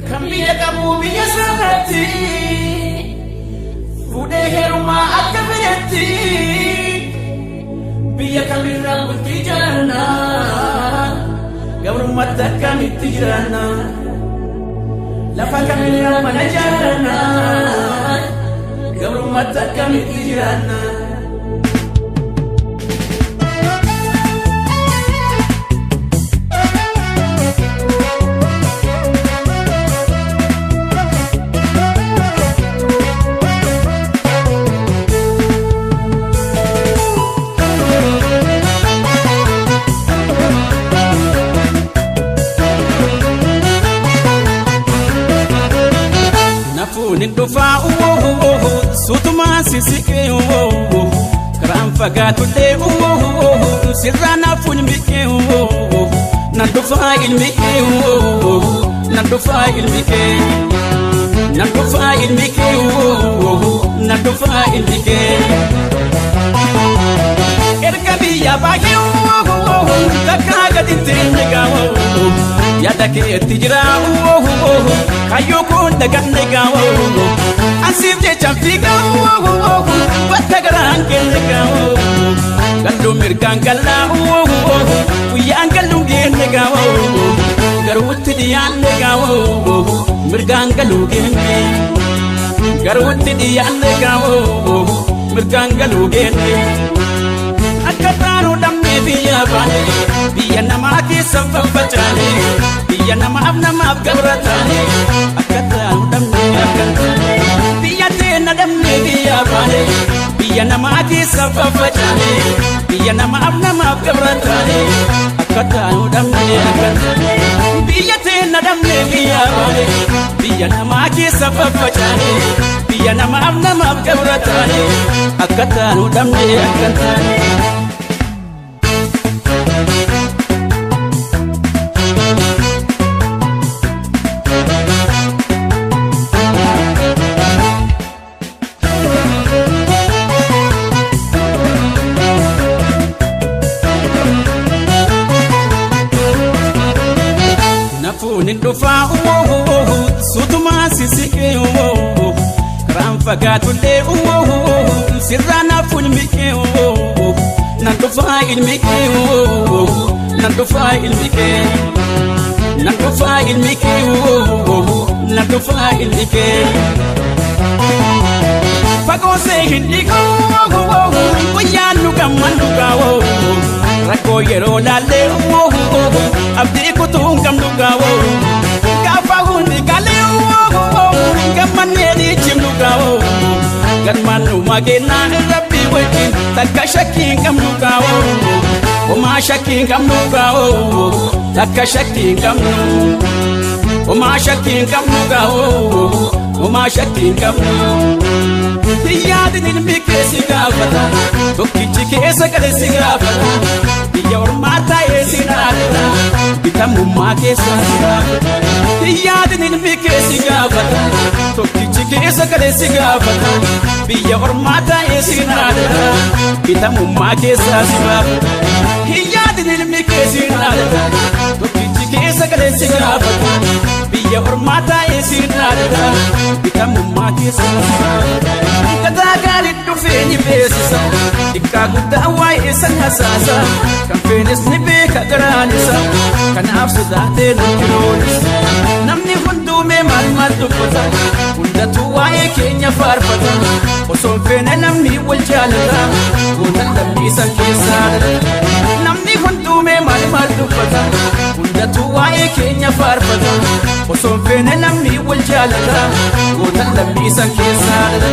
Kambia kamu biya sanati Fude heruma akka fedhetti Biya kamira bulti jana Gabrummat akkamitti jirana Lafa kamira mana jana Gabrummat akkamitti jirana Nindufa sutuma sisike karam fagatu de sirana funmike nandufa ilmike nandufa ilmike nandufa ilmike nandufa ilmike erkabiya bagyo takaga dintengawo yada ke tijra kayo kun dagan negawo asif je champiga batagaran ke negawo gallo mirkan galla uyan gallo ge negawo garwutti diyan negawo mirkan gallo ge garwutti diyan negawo mirkan gallo ge akataro damme biya bane biya namaki sabab bachane biya namab namab gabratane akataro damme akatane biya tena damme biya bane biya namaki sabab bachane biya namab namab gabratane akataro damme akatane biya tena damme biya bane biya namaki sabab bachane biya namab namab gabratane akataro damme akatane Nindufa sutuma sisike karam fagatu de sirana funmike nandufa ilmike nandufa ilmike nandufa ilmike nandufa ilmike fagose hindiko wayanu kamandukawo rako yero lale abdi kutung kamdukawo kafahundi kaleo kamaneri chimdukawo ganmanu magena rabbi wekin takashakin kamdukawo oma shakin kamdukawo takashakin kamdu oma shakin kamdukawo oma shakin kamdu diyadin mikesi gafata tokkichi kesa kalesi gafata diyor mata esinadra bitamumma kesa gafata diyadin mikesi gafata tokkichi kesa kalesi gafata diyor mata esinadra bitamumma kesa gafata diyadin mikesi gafata tokkichi kesa kalesi gafata diyor mata esinadra bitamumma kesa gafata Katagal itu feni besisa, ikaguda wai esan hasasa, kan fenis ni beka granisa, kan afsuda te nukironis. Namni hundu me mal tukota, hunda tuwai kenya farfata, osom fene namni waljalata, hunda namni san kesada. Namni hundu me mal tukota, hunda tuwai kenya farfata, osom fene namni waljalata, hunda namni san kesada.